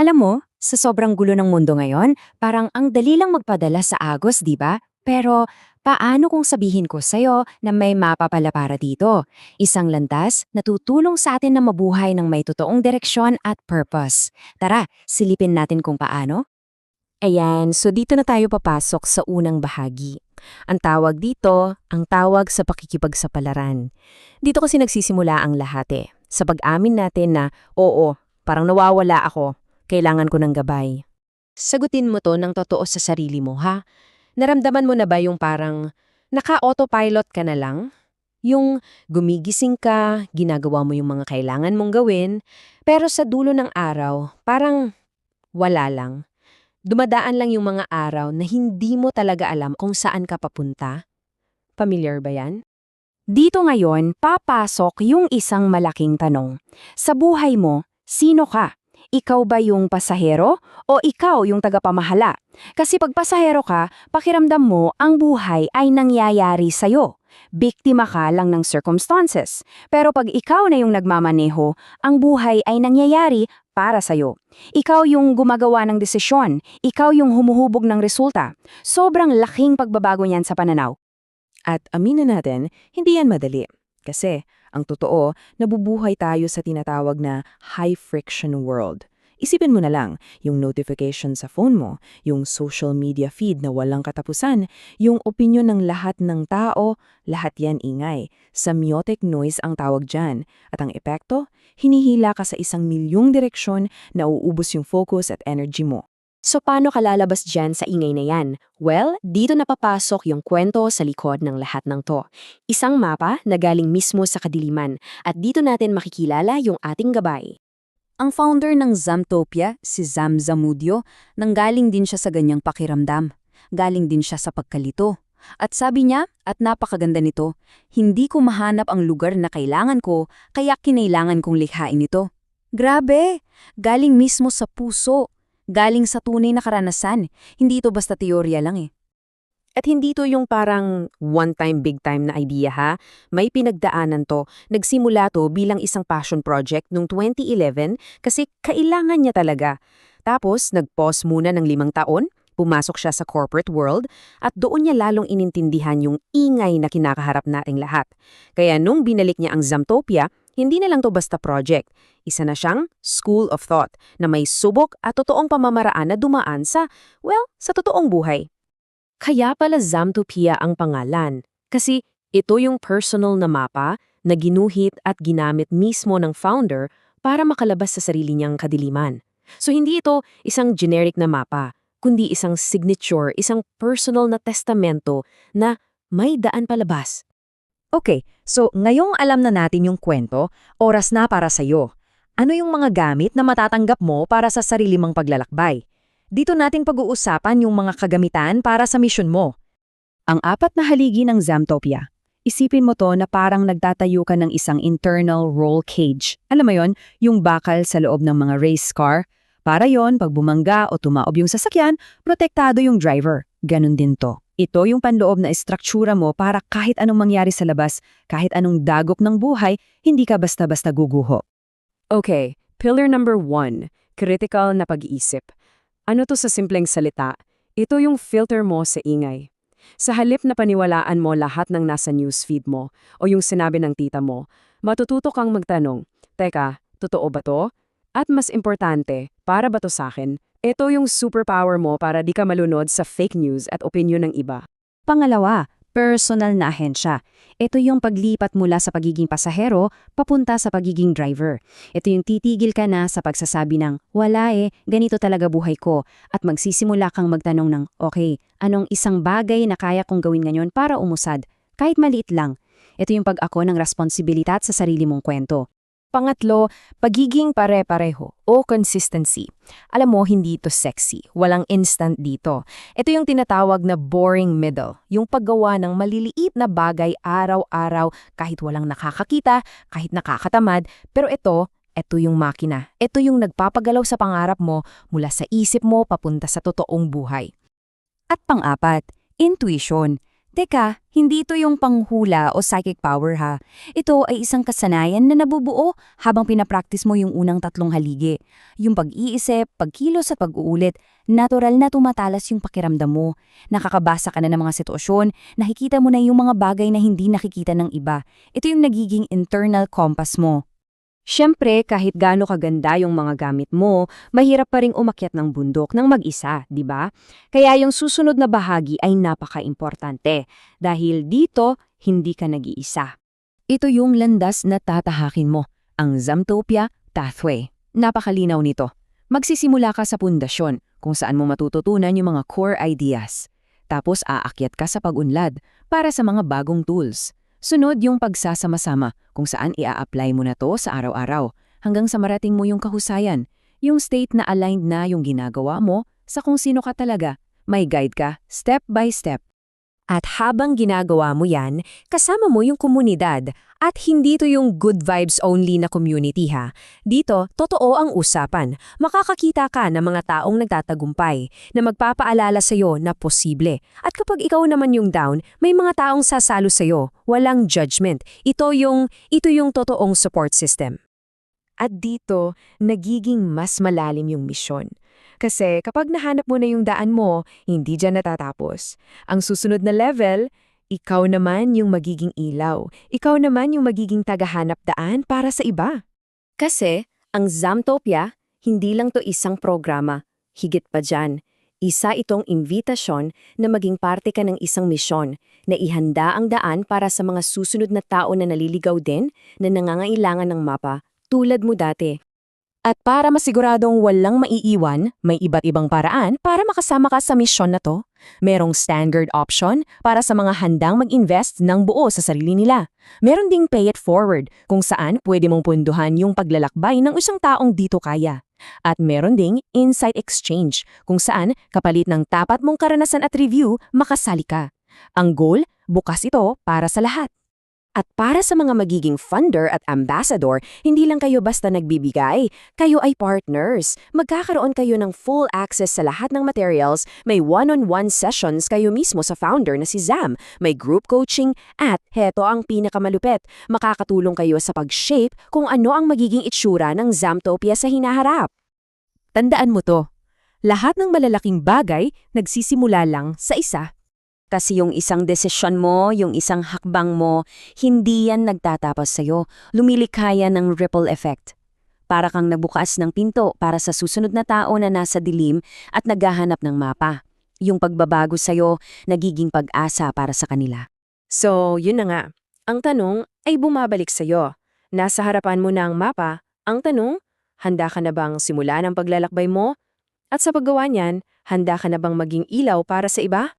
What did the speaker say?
Alam mo, sa sobrang gulo ng mundo ngayon, parang ang dali lang magpadala sa Agos, di ba? Pero paano kung sabihin ko sa'yo na may mapa pala para dito? Isang landas na tutulong sa atin na mabuhay ng may totoong direksyon at purpose. Tara, silipin natin kung paano. Ayan, so dito na tayo papasok sa unang bahagi. Ang tawag dito, ang tawag sa pakikipagsapalaran. Dito kasi nagsisimula ang lahat sa pag-amin natin na, oo, parang nawawala ako, kailangan ko ng gabay. Sagutin mo to ng totoo sa sarili mo, ha? Naramdaman mo na ba yung parang naka-autopilot ka na lang? Yung gumigising ka, ginagawa mo yung mga kailangan mong gawin, pero sa dulo ng araw, parang wala lang. Dumadaan lang yung mga araw na hindi mo talaga alam kung saan ka papunta. Familiar ba yan? Dito ngayon, papasok yung isang malaking tanong. Sa buhay mo, sino ka? Ikaw ba yung pasahero o ikaw yung tagapamahala? Kasi pag pasahero ka, pakiramdam mo ang buhay ay nangyayari sa'yo. Biktima ka lang ng circumstances. Pero pag ikaw na yung nagmamaneho, ang buhay ay nangyayari para sa'yo. Ikaw yung gumagawa ng desisyon. Ikaw yung humuhubog ng resulta. Sobrang laking pagbabago niyan sa pananaw. At aminin natin, hindi yan madali. Kasi, ang totoo, nabubuhay tayo sa tinatawag na high-friction world. Isipin mo na lang, yung notification sa phone mo, yung social media feed na walang katapusan, yung opinyon ng lahat ng tao, lahat yan ingay. Semiotic noise ang tawag dyan. At ang epekto, hinihila ka sa 1,000,000 direksyon na uubos yung focus at energy mo. So paano ka lalabas dyan sa ingay na yan? Well, dito na papasok yung kwento sa likod ng lahat ng to. Isang mapa na galing mismo sa kadiliman at dito natin makikilala yung ating gabay. Ang founder ng Zamtopia, si Zam Zamudio, nanggaling din siya sa ganyang pakiramdam. Galing din siya sa pagkalito. At sabi niya, at napakaganda nito, hindi ko mahanap ang lugar na kailangan ko, kaya kinailangan kong likhain ito. Grabe! Galing mismo sa puso. Galing sa tunay na karanasan. Hindi ito basta teorya lang At hindi to yung parang one-time, big-time na idea ha. May pinagdaanan to. Nagsimula to bilang isang passion project noong 2011 kasi kailangan niya talaga. Tapos, nag-pause muna ng 5 taon, pumasok siya sa corporate world, at doon niya lalong inintindihan yung ingay na kinakaharap nating lahat. Kaya nung binalik niya ang Zamtopia, hindi na lang to basta project. Isa na siyang school of thought na may subok at totoong pamamaraan na dumaan sa totoong buhay. Kaya pala Zamtopia ang pangalan. Kasi ito yung personal na mapa na ginuhit at ginamit mismo ng founder para makalabas sa sarili niyang kadiliman. So hindi ito isang generic na mapa, kundi isang signature, isang personal na testamento na may daan palabas. Okay, so ngayong alam na natin yung kwento, oras na para sa'yo. Ano yung mga gamit na matatanggap mo para sa sarili mong paglalakbay? Dito natin pag-uusapan yung mga kagamitan para sa misyon mo. Ang 4 na haligi ng Zamtopia. Isipin mo to na parang nagtatayo ka ng isang internal roll cage. Alam mo yon, yung bakal sa loob ng mga race car. Para yon, pag bumangga o tumaob yung sasakyan, protektado yung driver. Ganon din to. Ito yung panloob na istruktura mo para kahit anong mangyari sa labas, kahit anong dagok ng buhay, hindi ka basta-basta guguho. Okay, pillar number 1, critical na pag-iisip. Ano to sa simpleng salita? Ito yung filter mo sa ingay. Sa halip na paniwalaan mo lahat ng nasa newsfeed mo o yung sinabi ng tita mo, matututo kang magtanong, teka, totoo ba to? At mas importante, para ba to sa akin? Ito yung superpower mo para di ka malunod sa fake news at opinyon ng iba. Pangalawa, personal na ahensya. Ito yung paglipat mula sa pagiging pasahero papunta sa pagiging driver. Ito yung titigil ka na sa pagsasabi ng, wala ganito talaga buhay ko. At magsisimula kang magtanong ng, okay, anong isang bagay na kaya kong gawin ngayon para umusad? Kahit maliit lang. Ito yung pag-ako ng responsibilidad sa sarili mong kwento. Pangatlo, pagiging pare-pareho o consistency. Alam mo, hindi ito sexy. Walang instant dito. Ito yung tinatawag na boring middle. Yung paggawa ng maliliit na bagay araw-araw kahit walang nakakakita, kahit nakakatamad. Pero ito yung makina. Ito yung nagpapagalaw sa pangarap mo mula sa isip mo papunta sa totoong buhay. At pang-4, intuition. Teka, hindi ito yung panghula o psychic power ha. Ito ay isang kasanayan na nabubuo habang pinapractice mo yung unang 3 haligi. Yung pag-iisip, pagkilos at pag-uulit, natural na tumatalas yung pakiramdam mo. Nakakabasa ka na ng mga sitwasyon, nakikita mo na yung mga bagay na hindi nakikita ng iba. Ito yung nagiging internal compass mo. Siyempre, kahit gaano kaganda yung mga gamit mo, mahirap pa ring umakyat ng bundok ng mag-isa, di ba? Kaya yung susunod na bahagi ay napaka-importante dahil dito hindi ka nag-iisa. Ito yung landas na tatahakin mo, ang Zoomtopia Pathway. Napakalinaw nito. Magsisimula ka sa pundasyon kung saan mo matututunan yung mga core ideas. Tapos aakyat ka sa pag-unlad para sa mga bagong tools. Sunod yung pagsasama-sama kung saan ia-apply mo na to sa araw-araw hanggang sa marating mo yung kahusayan, yung state na aligned na yung ginagawa mo sa kung sino ka talaga. May guide ka step by step. At habang ginagawa mo yan, kasama mo yung komunidad. At hindi to yung good vibes only na community ha. Dito, totoo ang usapan. Makakakita ka ng mga taong nagtatagumpay na magpapaalala sa'yo na posible. At kapag ikaw naman yung down, may mga taong sasalo sa'yo. Walang judgment. Ito yung totoong support system. At dito, nagiging mas malalim yung misyon. Kasi kapag nahanap mo na yung daan mo, hindi dyan natatapos. Ang susunod na level, ikaw naman yung magiging ilaw. Ikaw naman yung magiging tagahanap daan para sa iba. Kasi, ang Zoomtopia, hindi lang to isang programa. Higit pa dyan. Isa itong imbitasyon na maging parte ka ng isang misyon na ihanda ang daan para sa mga susunod na tao na naliligaw din na nangangailangan ng mapa tulad mo dati. At para masiguradong walang maiiwan, may iba't ibang paraan para makasama ka sa misyon na to. Merong standard option para sa mga handang mag-invest ng buo sa sarili nila. Meron ding pay it forward kung saan pwede mong punduhan yung paglalakbay ng isang taong dito kaya. At meron ding insight exchange kung saan kapalit ng tapat mong karanasan at review, makasali ka. Ang goal, bukas ito para sa lahat. At para sa mga magiging funder at ambassador, hindi lang kayo basta nagbibigay, kayo ay partners. Magkakaroon kayo ng full access sa lahat ng materials, may one-on-one sessions kayo mismo sa founder na si Zam, may group coaching, at heto ang pinakamalupit, makakatulong kayo sa pag-shape kung ano ang magiging itsura ng Zoomtopia sa hinaharap. Tandaan mo to, lahat ng malalaking bagay nagsisimula lang sa isa. Kasi yung isang desisyon mo, yung isang hakbang mo, hindi yan nagtatapos sa'yo. Lumilikha yan ng ripple effect. Para kang nagbukas ng pinto para sa susunod na tao na nasa dilim at naghahanap ng mapa. Yung pagbabago sa'yo, nagiging pag-asa para sa kanila. So, yun na nga. Ang tanong ay bumabalik sa'yo. Nasa harapan mo na ang mapa. Ang tanong, handa ka na bang simulan ang paglalakbay mo? At sa paggawa niyan, handa ka na bang maging ilaw para sa iba?